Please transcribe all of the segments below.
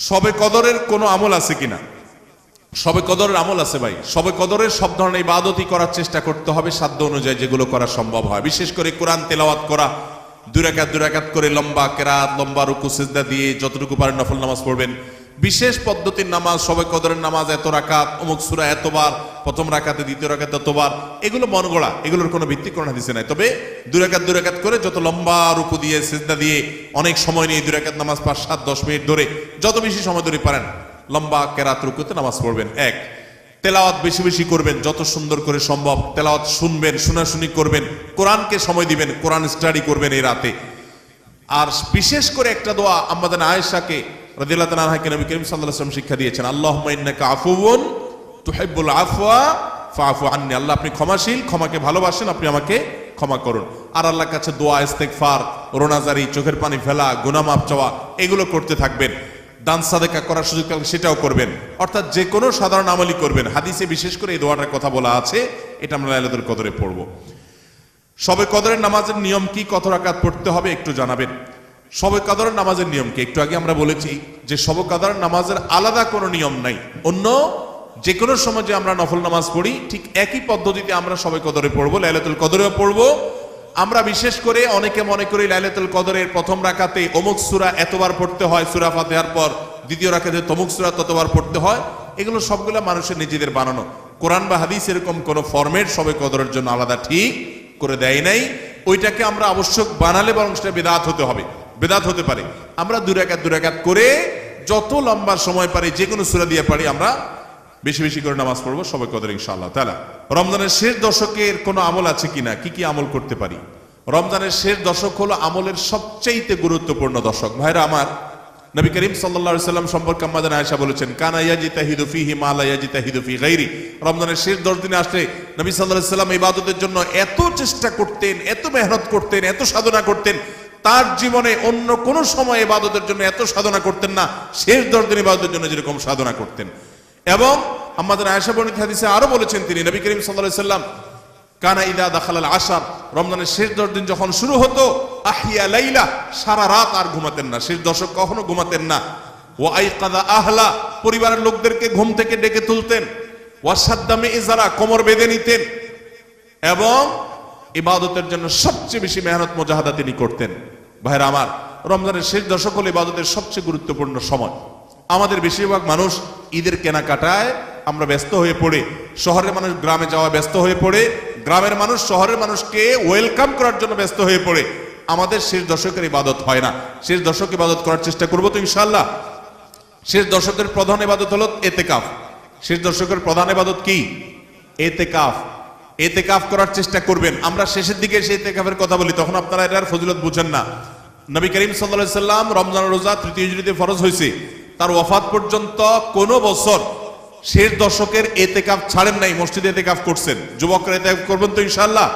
শবে কদরের কোনো আমল আছে কিনা? শবে কদরের আমল আছে ভাই। শবে কদরের সব ধরনের ইবাদতই করার চেষ্টা করতে হবে সাধ্য অনুযায়ী, যেগুলো করা সম্ভব হয়। বিশেষ করে কোরআন তেলাওয়াত করা, দুই রাকাত করে লম্বা কেরাত, লম্বা রুকু সিজদা দিয়ে যতটুকু পারেন নফল নামাজ পড়বেন। বিশেষ পদ্ধতির নামাজ, শবে কদরের নামাজ এত রাকাত, অমুক সূরা এতবার, প্রথম রাকাতে দ্বিতীয় রাকাতে এতবার, এগুলো মন গড়া, এগুলোর কোনো ভিত্তি কোরআন হাদিসে নাই। তবে দুই রাকাত করে যত লম্বা রুকু দিয়ে সিজদা দিয়ে অনেক সময় নিয়ে দুই রাকাত নামাজ 5-7-10 মিনিট ধরে যত বেশি সময় ধরে পারেন লম্বা কেরাত রুকুতে নামাজ পড়বেন। এক, তেলাওয়াত বেশি বেশি করবেন, যত সুন্দর করে সম্ভব তেলাওয়াত শুনবেন, শোনাশুনি করবেন, কোরআনকে সময় দিবেন, কোরআন স্টাডি করবেন এই রাতে। আর বিশেষ করে একটা দোয়া আম্মাদান আয়েশাকে রাদিয়াল্লাহু তাআলা আনহাকে নবী করিম সাল্লাল্লাহু আলাইহি ওয়াসাল্লাম শিক্ষা দিয়েছেন, আল্লাহুম্মা ইন্নাকা আফুউন তুহিব্বুল আফওয়া ফাআফু আন্নি। আল্লাহ আপনি ক্ষমাশীল, ক্ষমাকে ভালোবাসেন, আপনি আমাকে ক্ষমা করুন। আর আল্লাহর কাছে দোয়া, ইস্তেগফার, রোনাজারি, চোখের পানি ফেলা, গুনাহ মাফ চাওয়া, এগুলো করতে থাকবেন। দান সাদেকা করার সুযোগ থাকলে সেটাও করবেন। অর্থাৎ যে কোনো সাধারণ আমলই করবেন। হাদিসে বিশেষ করে এই দোয়াটার কথা বলা আছে, এটা আমরা লাইলাতুল কদরে পড়ব। শবে কদরের নামাজের নিয়ম কি, কত রাকাত পড়তে হবে একটু জানাবেন। শবে কদরের নামাজের নিয়ম কি? একটু আগে আমরা বলেছি যে শবে কদরের নামাজের আলাদা কোনো নিয়ম নাই। অন্য যে কোনো সময় যে আমরা নফল নামাজ পড়ি ঠিক একই পদ্ধতিতে আমরা শবে কদরে পড়বো, লাইলাতুল কদরেও পড়বো। আমরা বিশেষ করে অনেকে মনে করি লাইলাতুল কদরের প্রথম রাকাতে অমুক সূরা এতবার পড়তে হয়, সূরা ফাতিহার পর দ্বিতীয় রাকাতে তমুক সূরা ততবার পড়তে হয়। এগুলো সবগুলো মানুষের নিজেদের বানানো। কোরআন বা হাদিস এরকম কোনো ফরম্যাট শবে কদরের জন্য আলাদা ঠিক করে দেয় নাই। ওইটাকে আমরা আবশ্যক বানালে বরং সেটা বিদআত হতে হবে, বিদআত হতে পারে। আমরা দুই রাকাত করে যত লম্বা সময় পারি, যে কোনো সূরা দিয়ে পারি, আমরা বেশি বেশি করে নামাজ পড়বো শবে কদর ইনশাআল্লাহ তাআলা। রমজানের শেষ দশকের কোনো আমল আছে কিনা, কি কি আমল করতে পারি? রমজানের শেষ দশক হলো আমলের সবচেয়ে গুরুত্বপূর্ণ দশক। ভাইরা আমার, নবী করিম সাল্লাল্লাহু আলাইহি সাল্লাম সম্পর্কে আম্মাজান আয়েশা বলেছেন, কানা ইয়াজিতাহিদু ফীহি মা লা ইয়াজিতাহিদু ফী গায়রি। রমজানের শেষ 10 দিনে আসলে নবী সাল্লাল্লাহু আলাইহি সাল্লাম ইবাদতের জন্য এত চেষ্টা করতেন, এত মেহনত করতেন, এত সাধনা করতেন, তার জীবনে অন্য কোন সময় ইবাদতের জন্য এত সাধনা করতেন না, শেষ 10 দিন ইবাদতের জন্য যেরকম সাধনা করতেন। এবং আম্মাজান আয়েশা বর্ণিত হাদিসে আরো বলেছেন তিনি, নবী করিম সাল্লাল্লাহু আলাইহি সাল্লাম কানা ইদা দাখালাল আশার, রমজানের শেষ 10 দিন যখন শুরু হতো, আহিয়া লাইলা, সারা রাত আর ঘুমাতেন না, শেষ দশক কখনো ঘুমাতেন না। ওয়া আইকাযা আহলা, পরিবারের লোকদেরকে ঘুম থেকে ডেকে তুলতেন। ওয়া সাদ্দামে ইজারা, কোমর বেঁধে নিতেন। এবং ইবাদতের জন্য সবচেয়ে বেশি মেহনত মুজাহাদা তিনি করতেন। ভাইরা আমার, রমজানের শেষ দশক হলো ইবাদতের সবচেয়ে গুরুত্বপূর্ণ সময়। আমাদের বেশিরভাগ মানুষ ঈদের কেনাকাটায় আমরা ব্যস্ত হয়ে পড়ে, শহরের মানুষ গ্রামে যাওয়া ব্যস্ত হয়ে পড়ে, গ্রামের মানুষ শহরের মানুষকে ওয়েলকাম করার জন্য ব্যস্ত হয়ে পড়ে। আমাদের শেষ দশকের ইবাদত হয় না। শেষ দশক ইবাদত করার চেষ্টা করবো তো ইনশাআল্লাহ। শেষ দশকের প্রধান ইবাদত হলো এতেকাফ। শেষ দশকের প্রধান ইবাদত কি? এতেকাফ। এতেকাফ করার চেষ্টা করবেন। আমরা শেষের দিকে সেই এতেকাফের কথা বলি, তখন আপনারা এটার ফজিলত বুঝেন না। নবী করিম সাল্লাল্লাহু আলাইহি সাল্লাম রমজান রোজা 3য় হিজরিতে ফরজ হয়েছে, তার ওয়াফাত পর্যন্ত কোন বছর শেষ দশকের এতেকাফ ছাড়েন নাই, মসজিদে এতেকাফ করছেন। যুবকরা এতেকাফ করবেন তো ইনশাআল্লাহ।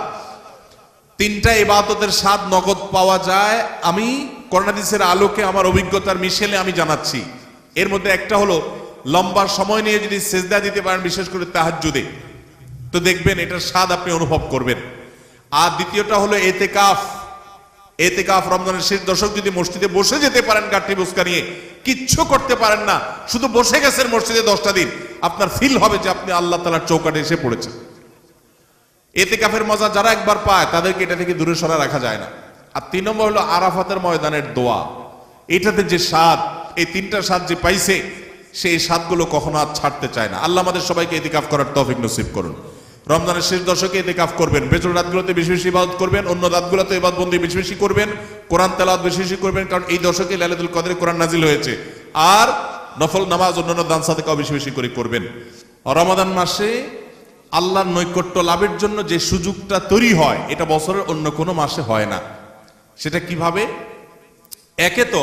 3টা ইবাদতের স্বাদ নগদ পাওয়া যায়, আমি কোরআন হাদিসের আলোকে আমার অভিজ্ঞতার মিশেলে আমি জানাচ্ছি। এর মধ্যে একটা হলো লম্বা সময় নিয়ে যদি সেজদা দিতে পারেন, বিশেষ করে তাহাজ্জুদে, তো দেখবেন এটার স্বাদ আপনি অনুভব করবেন। আর দ্বিতীয়টা হলো এতেকাফ। এতেকাফ রমজানের শেষ দশক যদি মসজিদে বসে যেতে পারেন, গাঠি বুসকা নিয়ে কিচ্ছু করতে পারেন না, শুধু বসে গেছেন মসজিদে 10টা দিন, আপনার ফিল হবে যে আপনি আল্লাহ তাআলার চৌকাঠে এসে পড়েছেন। এতেকাফের মজা যারা একবার পায় তাদেরকে এটা থেকে দূরে সরা রাখা যায় না। আর 3 নম্বর হলো আরাফাতের ময়দানের দোয়া। এটাতে যে স্বাদ, এই 3টা স্বাদ যে পাইছে, সেই স্বাদগুলো কখনো আর ছাড়তে চায় না। আল্লাহ আমাদের সবাইকে এতেকাফ করার তৌফিক নসিব করুন। রমজানের শেষ দশকে এতেকাফ করবেন, বেজর রাতগুলোতে বেশি বেশি ইবাদত করবেন, অন্য রাতগুলোতে ইবাদত বন্দি বেশি বেশি করবেন, কোরআন তেলাওয়াত বেশি বেশি করবেন, কারণ এই দশকে লাইলাতুল কদরে কোরআন নাজিল হয়েছে। আর নফল নামাজ, অন্যান্য দান সাদেকাও বেশি বেশি করে করবেন। রমাদান মাসে আল্লাহর নৈকট্য লাভের জন্য যে সুযোগটা তৈরি হয়, এটা বছরের অন্য কোনো মাসে হয় না। সেটা কিভাবে? একে তো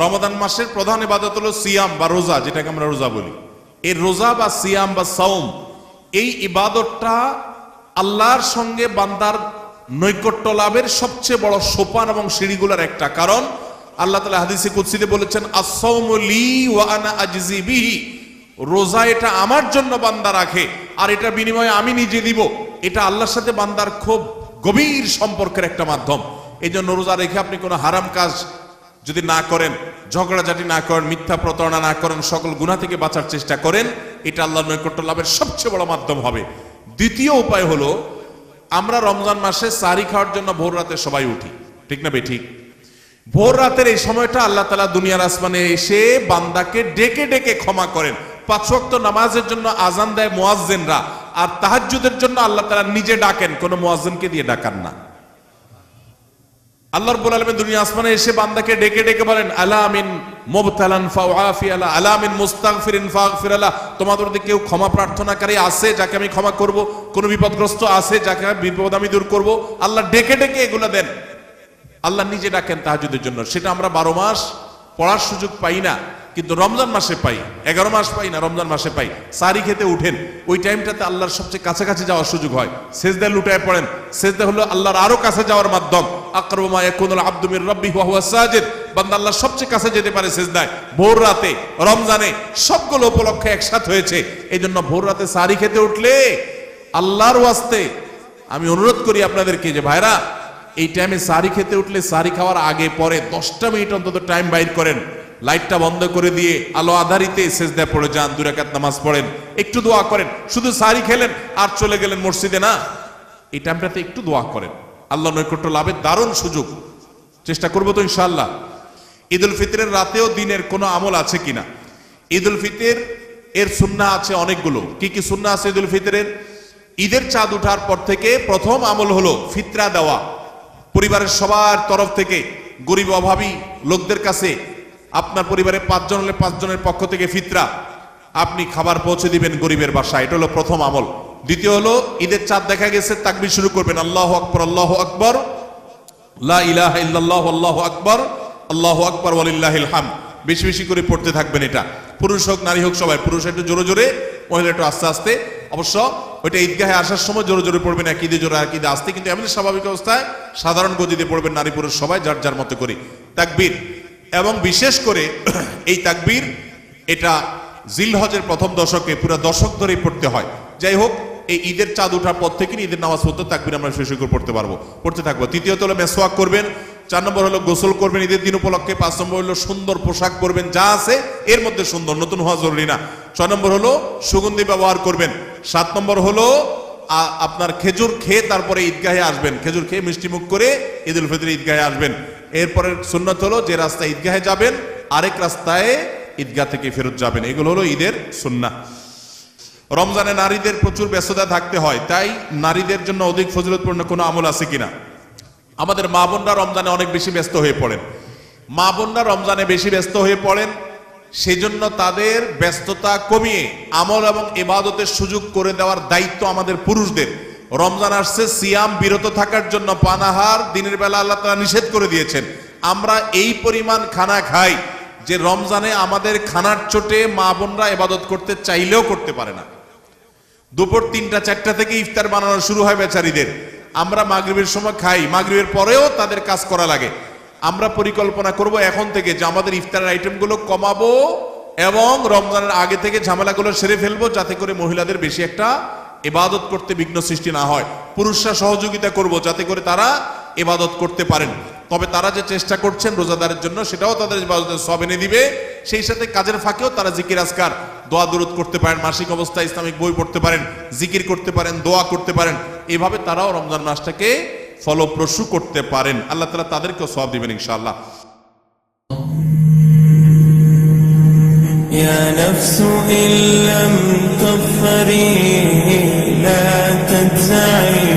রমাদান মাসের প্রধান ইবাদত হলো সিয়াম বা রোজা, যেটাকে আমরা রোজা বলি। এই রোজা বা সিয়াম বা সাওম, এই ইবাদতটা আল্লাহর সঙ্গে বান্দার নৈকট্য লাভের সবচেয়ে বড় সোপান এবং সিঁড়িগুলোর একটা। কারণ আল্লাহ তাআলা হাদিসে কুদসিতে বলেছেন, আস-সাওমু লি ওয়া আনা আজজি বিহি, রোজা এটা আমার জন্য বান্দা রাখে আর এটা বিনিময়ে আমি নিজে দিব। এটা আল্লাহর সাথে বান্দার খুব গভীর সম্পর্কের একটা মাধ্যম। এই জন্য রোজা রেখে আপনি কোনো হারাম কাজ যদি না করেন, ঝগড়াঝাটি না করেন, মিথ্যা প্রতারণা না করেন, সকল গুনাহ থেকে বাঁচার চেষ্টা করেন, এটা আল্লাহর নৈকট্য লাভের সবচেয়ে বড় মাধ্যম হবে। দ্বিতীয় উপায় হলো, আমরা রমজান মাসে সাহরি খাওয়ার জন্য ভোর রাতে সবাই উঠি, ঠিক না ঠিক? ভোর রাতের এই সময়টা আল্লাহ তাআলা দুনিয়ার আসমানে এসে বান্দাকে ডেকে ডেকে ক্ষমা করেন। 5 ওয়াক্ত নামাজের জন্য আজান দেয় মুয়াজ্জিনরা, আর তাহাজ্জুদের জন্য আল্লাহ তাআলা নিজে ডাকেন, কোনো মুয়াজ্জিনকে দিয়ে ডাকান না। আল্লাহ রাব্বুল আলামিন দুনিয়া আসমানে এসে বান্দাকে ডেকে ডেকে বলেন, আলা মিন মুবতালান ফাউআফি আলা, আলা মিন মুস্তাগফিরিন ফাগফির আলা, তোমাদের মধ্যে কেউ ক্ষমা প্রার্থনাকারী আছে যাকে আমি ক্ষমা করব? কোন বিপদগ্রস্ত আছে যাকে বিপদ আমি দূর করব? আল্লাহ ডেকে ডেকে এগুলো দেন। আল্লাহ নিজে ডাকেন তাহাজ্জুদের জন্য। সেটা আমরা 12 মাস পড়ার সুযোগ পাই না, কিন্তু রমজান মাসে পাই। 11 মাস পাই না, রমজান মাসে পাই। সাহরি খেতে উঠেন, ওই টাইমটাতে আল্লাহর সবচেয়ে কাছাকাছি যাওয়ার সুযোগ হয়। সেজদায় লুটায় পড়েন, সেজদা হলো আল্লাহর আরো কাছে যাওয়ার মাধ্যম। আকরাবু মা ইয়াকুনুল আবদু মির রাব্বিহি ওয়া হুয়া সাজিদ, বান্দা আল্লাহর সবচেয়ে কাছে যেতে পারে সেজদায়, ভোর রাতে, রমজানে। সবগুলো উপলক্ষে একসাথে হয়েছে। এই জন্য ভোর রাতে সাহরি খেতে উঠলে আল্লাহর ওয়াস্তে আমি অনুরোধ করি আপনাদেরকে যে ভাইরা, এই টাইমে সাহরি খেতে উঠলে সাহরি খাওয়ার আগে পরে 10টা মিনিট অন্তত টাইম বাইর করেন, লাইটটা বন্ধ করে দিয়ে আলো আধারিতে সেজদায় পড়ে যান, 2 রাকাত নামাজ পড়েন, একটু দোয়া করেন। শুধু সাহরি খেলেন আর চলে গেলেন মসজিদে না, এই টাইমটাতে একটু দোয়া করেন। আল্লাহ নৈকট্য লাভের দারুণ সুযোগ। চেষ্টা করবো তো ইনশাআল্লাহ। ঈদ উল ফিতরের রাতেও দিনের কোনো আমল আছে কিনা? ঈদ উল ফিতর এর সুন্নাহ আছে অনেকগুলো। কি কি সুন্নাহ আছে ঈদ উল ফিতরের? ঈদের চাঁদ ওঠার পর থেকে প্রথম আমল হলো ফিতরা দেওয়া। পরিবারের সবার তরফ থেকে গরিব অভাবী লোকদের কাছে, আপনার পরিবারে 5 জন হলে 5 জনের পক্ষ থেকে ফিতরা, আপনি খাবার পৌঁছে দিবেন গরিবের বাসায়। এটা হলো প্রথম আমল। দ্বিতীয় হলো, ঈদের চাঁদ দেখা গেছে, তাকবীর শুরু করবেন, আল্লাহু আকবার, আল্লাহু আকবার, লা ইলাহা ইল্লাল্লাহ, আল্লাহু আকবার, আল্লাহু আকবার ওয়ালিল্লাহিল হামদ। বেশি বেশি করে পড়তে থাকবেন এটা। পুরুষ হোক নারী হোক সবাই, পুরুষ একটু জোরে জোরে, মহিলা একটু আস্তে আস্তে। অবশ্য ওইটা ঈদগাহে আসার সময় জোরে জোরে পড়বেন, এক ঈদে জোরে এক ঈদে আস্তে, কিন্তু এমনি স্বাভাবিক অবস্থায় সাধারণ গতিতে পড়বেন, নারী পুরুষ সবাই যার যার মতো করে তাকবীর। এবং বিশেষ করে এই তাকবীর এটা জিলহজের প্রথম দশকে পুরো দশক ধরেই পড়তে হয়। যাই হোক, এই ঈদের চাঁদ ওঠার পর থেকে ঈদের নামাজ পড়তে তাকবীর আমরা শেষ করে পড়তে থাকবো। তৃতীয়ত হলো মেসওয়াক করবেন। 4 নম্বর হলো গোসল করবেন ঈদের দিন উপলক্ষে। 5 নম্বর হলো সুন্দর পোশাক পরবেন, যা আছে এর মধ্যে সুন্দর, নতুন হওয়া জরুরি না। 6 নম্বর হলো সুগন্ধি ব্যবহার করবেন। 7 নম্বর হলো আপনার খেজুর খেয়ে তারপরে ঈদগাহে আসবেন, খেজুর খেয়ে মিষ্টি মুখ করে ঈদ উল ফিতর ঈদগাহে আসবেন। এরপরে সুন্নাত হলো যে রাস্তায় ঈদগাহে যাবেন আরেক রাস্তায় ঈদগাহ থেকে ফেরত যাবেন। এগুলো হলো ঈদের সুন্নাহ। রমজানে নারীদের প্রচুর ব্যস্ততা থাকতে হয়, তাই নারীদের জন্য অধিক ফজিলতপূর্ণ কোনো আমল আছে কিনা? আমাদের মা বোনরা রমজানে অনেক বেশি ব্যস্ত হয়ে পড়েন। মা বোনরা রমজানে বেশি ব্যস্ত হয়ে পড়েন, সেই জন্য তাদের ব্যস্ততা কমিয়ে আমল এবং ইবাদতের সুযোগ করে দেওয়ার দায়িত্ব আমাদের পুরুষদের। রমজান আসছে, সিয়াম বিরত থাকার জন্য পানাহার দিনের বেলা আল্লাহ তাআলা নিষেধ করে দিয়েছেন। আমরা এই পরিমাণ খানা খাই যে রমজানে আমাদের খানার চোটে মা বোনরা ইবাদত করতে চাইলেও করতে পারে না। দুপুর 3টা 4টা থেকে ইফতার বানানো শুরু হয় বেচারীদের। আমরা মাগরিবের সময় খাই, মাগরিবের পরেও তাদের কাজ করা লাগে। আমরা পরিকল্পনা করব এখন থেকে যে আমাদের ইফতারের আইটেমগুলো কমাবো এবং রমজানের আগে থেকে ঝামেলাগুলো সেরে ফেলবো, যাতে করে মহিলাদের বেশি একটা ইবাদত করতে বিঘ্ন সৃষ্টি না হয়। পুরুষরা সহযোগিতা করব যাতে করে তারা ইবাদত করতে পারেন। তবে তারা যে চেষ্টা করছেন রোজাদারের জন্য, সেটাও তাদের ইবাদতের সওয়াব এনে দিবে। সেই সাথে কাজের ফাঁকেও তারা জিকির আজকার, দোয়া দুরূদ করতে পারেন, মাসিক অবস্থায় ইসলামিক বই পড়তে পারেন, জিকির করতে পারেন, দোয়া করতে পারেন। এভাবে তারাও রমজান মাসটাকে ফলপ্রসূ করতে পারেন। আল্লাহ তাআলা তাদেরকেও সওয়াব দিবেন ইনশাআল্লাহ। يا نفس إن لم تظفري لا تجزعي